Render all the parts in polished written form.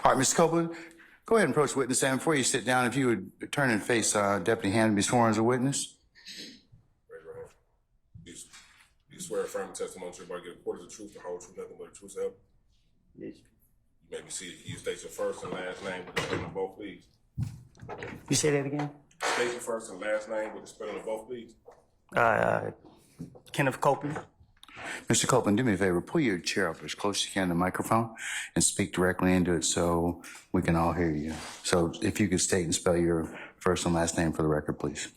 All right, Mr. Copeland, go ahead and approach the witness stand. Before you sit down, if you would turn and face Deputy Hand and be sworn as a witness. Raise your hand. You swear affirm the testimony you're about to give according to the truth, the whole truth, nothing but the truth, so help? Yes. You may be seated. Can you state your first and last name with the spelling of both, please? You say that again? State your first and last name with the spelling of both, please. Kenneth Copeland. Mr. Copeland, do me a favor, pull your chair up as close as you can to the microphone and speak directly into it so we can all hear you. So if you could state and spell your first and last name for the record, please.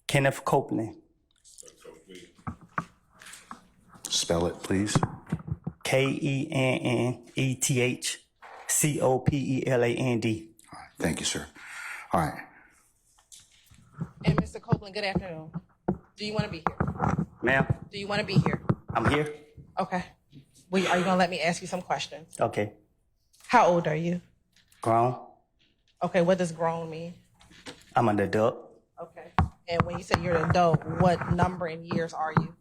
Kenneth Copeland. Spell it, please. KennethCopeland. All right, thank you, sir. All right. And Mr. Copeland, good afternoon. Do you want to be here? Ma'am, Do you want to be here? I'm here. Okay. Are you going to let me ask you some questions? Okay. How old are you? Grown. Okay, what does grown mean? I'm an adult. Okay. And when you say you're an adult, what number in years are you?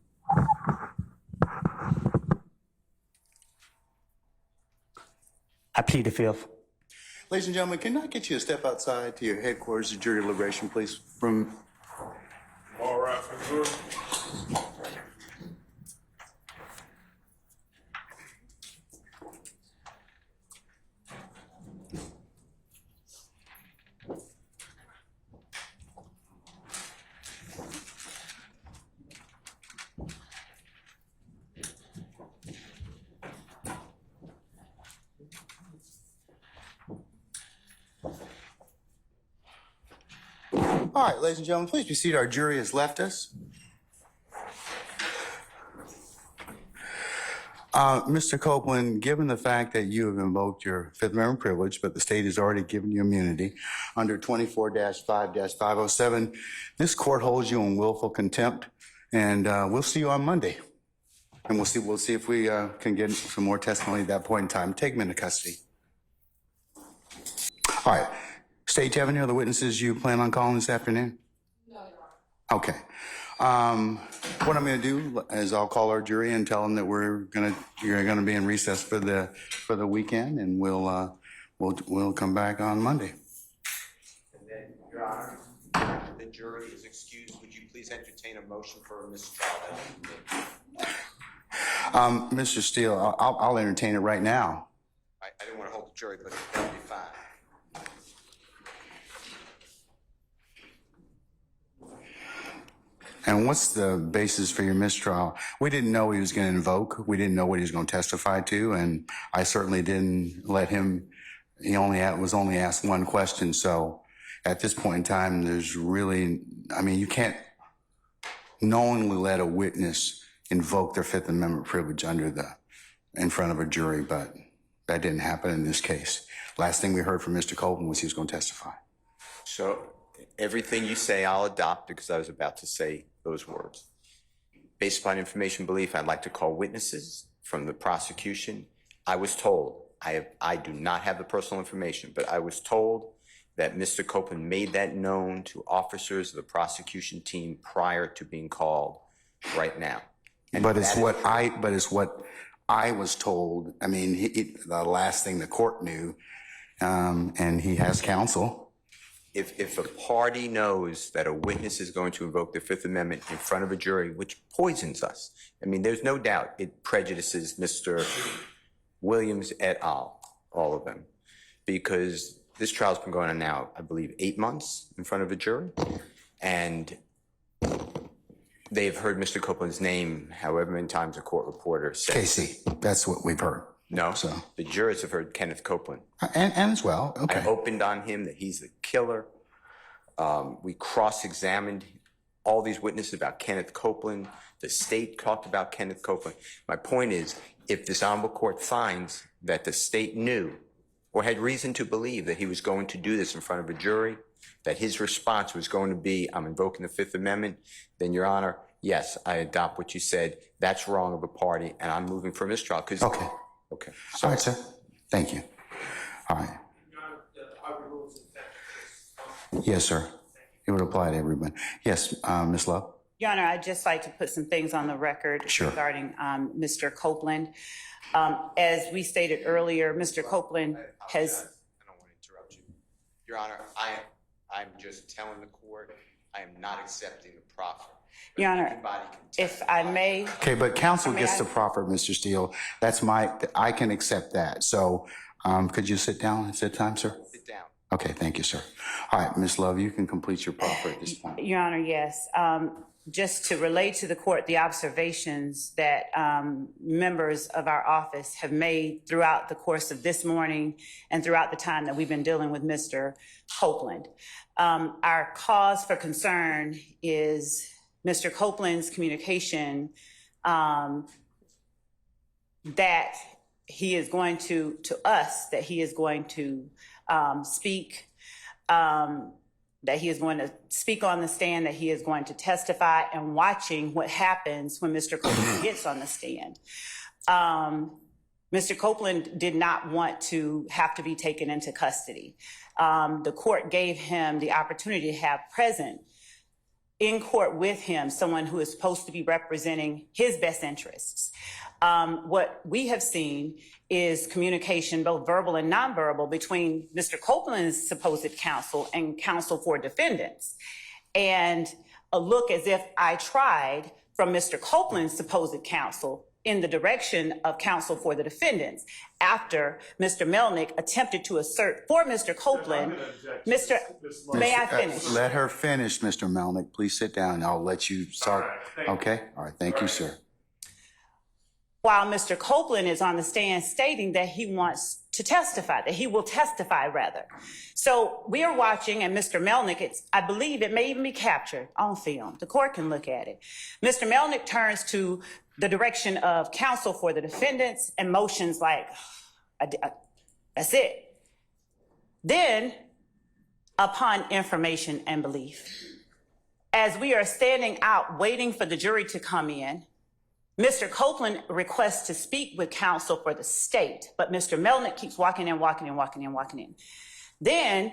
I plead the fifth. Ladies and gentlemen, can I get you to step outside to your headquarters of jury deliberation, please? All right, for the All right, ladies and gentlemen, please be seated. Our jury has left us. Mr. Copeland, given the fact that you have invoked your Fifth Amendment privilege, but the state has already given you immunity under 24-5-507, this court holds you in willful contempt, and we'll see you on Monday. And we'll see if we can get some more testimony at that point in time. Take them into custody. All right. State, do you have any other witnesses you plan on calling this afternoon? No, Your Honor. Okay. What I'm going to do is I'll call our jury and tell them that you're going to be in recess for the weekend, and we'll come back on Monday. And then, Your Honor, the jury is excused. Would you please entertain a motion for a mistrial? Mr. Steele, I'll entertain it right now. I didn't want to hold the jury, but that'll be fine. And what's the basis for your mistrial? We didn't know he was going to invoke. We didn't know what he was going to testify to, and I certainly didn't let him. He was only asked one question. So at this point in time, there's really, you can't knowingly let a witness invoke their Fifth Amendment privilege in front of a jury, but that didn't happen in this case. Last thing we heard from Mr. Copeland was he was going to testify. So everything you say, I'll adopt, because I was about to say those words. Based upon information belief, I'd like to call witnesses from the prosecution. I was told, I do not have the personal information, but I was told that Mr. Copeland made that known to officers of the prosecution team prior to being called right now. But it's what I was told. The last thing the court knew, and he has counsel. If a party knows that a witness is going to invoke the Fifth Amendment in front of a jury, which poisons us, there's no doubt it prejudices Mr. Williams et al., all of them, because this trial's been going on now, I believe, 8 months in front of a jury, and they've heard Mr. Copeland's name however many times a court reporter says. Casey, that's what we've heard. No, so the jurors have heard Kenneth Copeland. And as well, okay. I opened on him that he's the killer. We cross-examined all these witnesses about Kenneth Copeland. The state talked about Kenneth Copeland. My point is, if this honorable court finds that the state knew or had reason to believe that he was going to do this in front of a jury, that his response was going to be, I'm invoking the Fifth Amendment, then, Your Honor, yes, I adopt what you said. That's wrong of a party, and I'm moving for mistrial. Okay. Okay. All right, sir. Thank you. All right. Yes, sir. It would apply to everyone. Yes, Ms. Love. Your Honor, I'd just like to put some things on the record Sure. regarding Mr. Copeland. As we stated earlier, Mr. Copeland has. I don't want to interrupt you. Your Honor, I'm just telling the court I am not accepting the proffer. Your Honor, Anybody can if testify. I may. Okay, but counsel May gets I- to proffer, Mr. Steele. I can accept that. So could you sit down at that time, sir? Sit down. Okay, thank you, sir. All right, Ms. Love, you can complete your proffer at this point. Your Honor, yes. Just to relay to the court the observations that members of our office have made throughout the course of this morning and throughout the time that we've been dealing with Mr. Copeland. Our cause for concern is Mr. Copeland's communication that he is going to us, that he is going to speak, that he is going to speak on the stand, that he is going to testify, and watching what happens when Mr. Copeland gets on the stand. Mr. Copeland did not want to have to be taken into custody. The court gave him the opportunity to have present in court with him someone who is supposed to be representing his best interests. What we have seen is communication, both verbal and nonverbal, between Mr. Copeland's supposed counsel and counsel for defendants. And a look as if I tried from Mr. Copeland's supposed counsel in the direction of counsel for the defendants after Mr. Melnick attempted to assert for Mr. Copeland. May I finish? Let her finish, Mr. Melnick. Please sit down. I'll let you start. Okay? All right. Thank you, sir. While Mr. Copeland is on the stand stating that he wants to testify, that he will testify rather. So we are watching, and Mr. Melnick, I believe it may even be captured on film. The court can look at it. Mr. Melnick turns to the direction of counsel for the defendants and motions like, that's it. Then, upon information and belief, as we are standing out waiting for the jury to come in, Mr. Copeland requests to speak with counsel for the state, but Mr. Melnick keeps walking in. Then,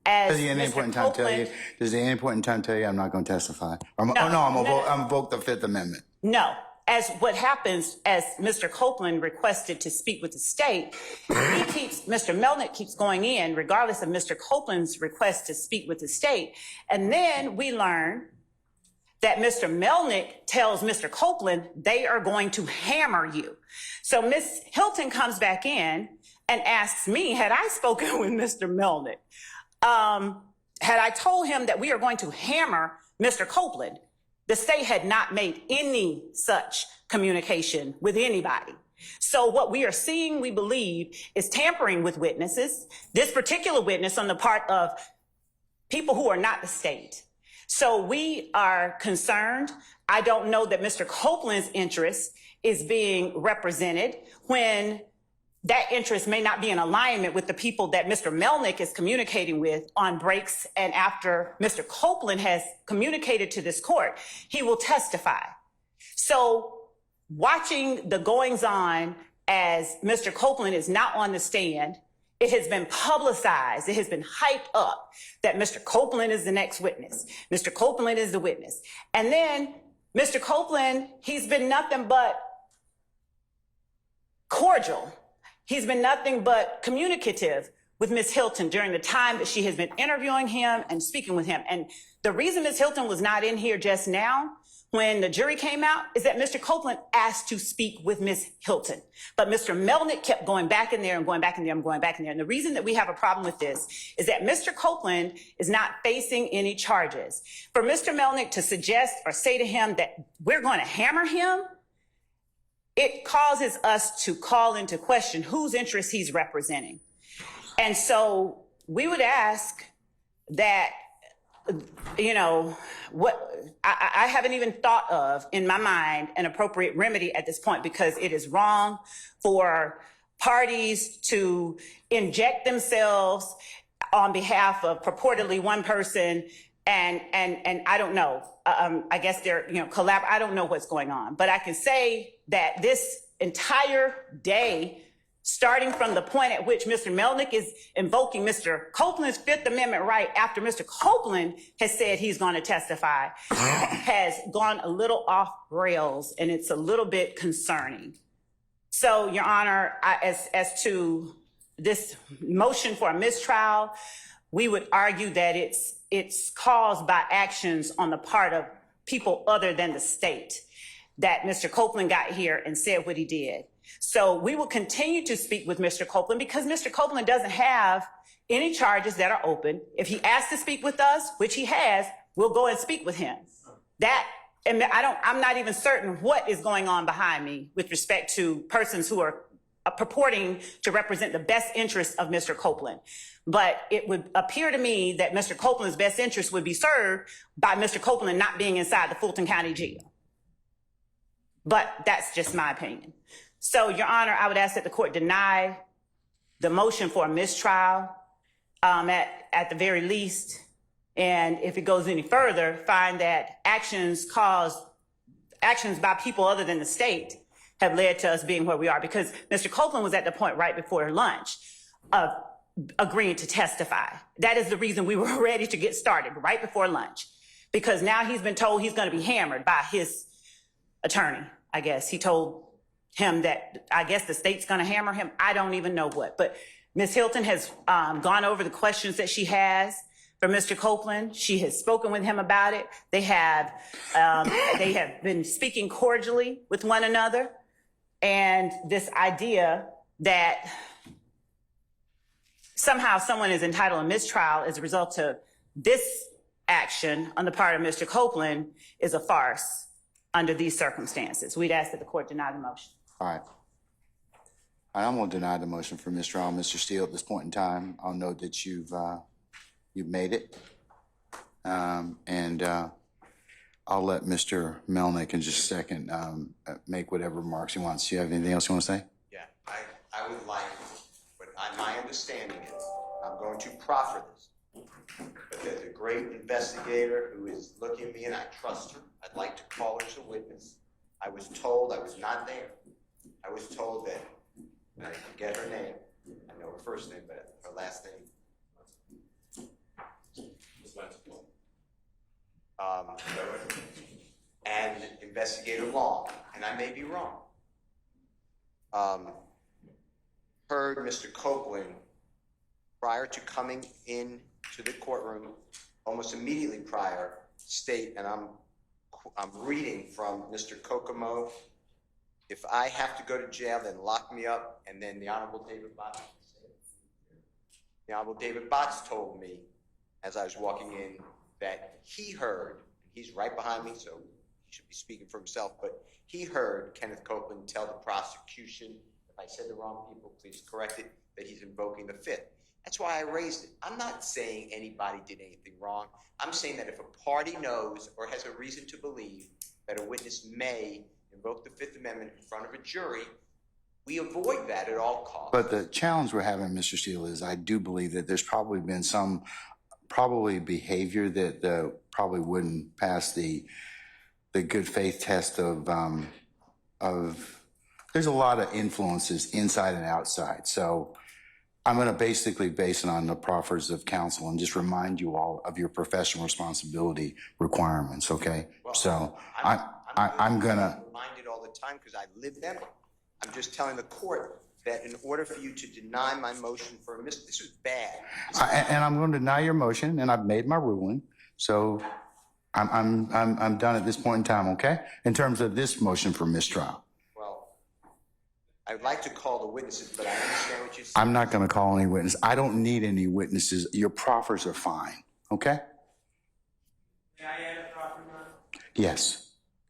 as Does he at any point in time tell you? Does he at any point in time tell you I'm not going to testify? I'm invoke the Fifth Amendment. No. As what happens, as Mr. Copeland requested to speak with the state, Mr. Melnick keeps going in regardless of Mr. Copeland's request to speak with the state. And then we learn that Mr. Melnick tells Mr. Copeland they are going to hammer you. So Ms. Hilton comes back in and asks me, had I spoken with Mr. Melnick? Had I told him that we are going to hammer Mr. Copeland? The state had not made any such communication with anybody. So what we are seeing, we believe, is tampering with witnesses, this particular witness on the part of people who are not the state. So we are concerned. I don't know that Mr. Copeland's interest is being represented when that interest may not be in alignment with the people that Mr. Melnick is communicating with on breaks. And after Mr. Copeland has communicated to this court, he will testify. So watching the goings on as Mr. Copeland is not on the stand, it has been publicized, it has been hyped up that Mr. Copeland is the next witness. Mr. Copeland is the witness. And then Mr. Copeland, he's been nothing but cordial. He's been nothing but communicative with Ms. Hilton during the time that she has been interviewing him and speaking with him. And the reason Ms. Hilton was not in here just now when the jury came out is that Mr. Copeland asked to speak with Ms. Hilton. But Mr. Melnick kept going back in there and going back in there and going back in there. And the reason that we have a problem with this is that Mr. Copeland is not facing any charges. For Mr. Melnick to suggest or say to him that we're going to hammer him, it causes us to call into question whose interests he's representing. And so we would ask that, you know, what I haven't even thought of in my mind an appropriate remedy at this point, because it is wrong for parties to inject themselves on behalf of purportedly one person. And I don't know. I guess they're, I don't know what's going on, but I can say that this entire day starting from the point at which Mr. Melnick is invoking Mr. Copeland's Fifth Amendment right after Mr. Copeland has said he's going to testify, has gone a little off rails, and it's a little bit concerning. So, Your Honor, as to this motion for a mistrial, we would argue that it's caused by actions on the part of people other than the state, that Mr. Copeland got here and said what he did. So we will continue to speak with Mr. Copeland because Mr. Copeland doesn't have any charges that are open. If he asks to speak with us, which he has, we'll go and speak with him. And I'm not even certain what is going on behind me with respect to persons who are purporting to represent the best interest of Mr. Copeland. But it would appear to me that Mr. Copeland's best interest would be served by Mr. Copeland not being inside the Fulton County jail. But that's just my opinion. So, Your Honor, I would ask that the court deny the motion for a mistrial at the very least. And if it goes any further, find that actions by people other than the state have led to us being where we are. Because Mr. Copeland was at the point right before lunch of agreeing to testify. That is the reason we were ready to get started right before lunch. Because now he's been told he's going to be hammered by his attorney, I guess. He told him that, I guess, the state's going to hammer him. I don't even know what. But Ms. Hilton has gone over the questions that she has for Mr. Copeland. She has spoken with him about it. They have been speaking cordially with one another. And this idea that somehow someone is entitled to a mistrial as a result of this action on the part of Mr. Copeland is a farce under these circumstances. We'd ask that the court deny the motion. All right. I'm going to deny the motion for mistrial. Mr. Steele, at this point in time, I'll note that you've made it. And I'll let Mr. Melnick in just a second make whatever remarks he wants. Do you have anything else you want to say? Yeah, I would like, but my understanding is, I'm going to proffer this, but there's a great investigator who is looking at me and I trust her. I'd like to call her as a witness. I was told, I was not there. I was told that, and I forget her name, I know her first name, but her last name. And Investigator Long, and I may be wrong, heard Mr. Copeland prior to coming in to the courtroom, almost immediately prior, state, and I'm reading from Mr. Kokomo, if I have to go to jail, then lock me up, and then the Honorable David Botts told me, as I was walking in, that he heard, he's right behind me, so he should be speaking for himself, but he heard Kenneth Copeland tell the prosecution, if I said the wrong people, please correct it, that he's invoking the Fifth. That's why I raised it. I'm not saying anybody did anything wrong. I'm saying that if a party knows or has a reason to believe that a witness may invoke the Fifth Amendment in front of a jury, we avoid that at all costs. But the challenge we're having, Mr. Steele, is I do believe that there's probably been some behavior that probably wouldn't pass the good faith test of there's a lot of influences inside and outside. So I'm going to basically base it on the proffers of counsel and just remind you all of your professional responsibility requirements. Okay. Well, so I'm going to remind it all the time because I live them. I'm just telling the court that in order for you to deny my motion for a this was bad. And I'm going to deny your motion, and I've made my ruling. So I'm done at this point in time. Okay. In terms of this motion for mistrial. Well, I'd like to call the witnesses, but I understand what you're saying. I'm not going to call any witnesses. I don't need any witnesses. Your proffers are fine. Okay. May I add a proffer now? Yes.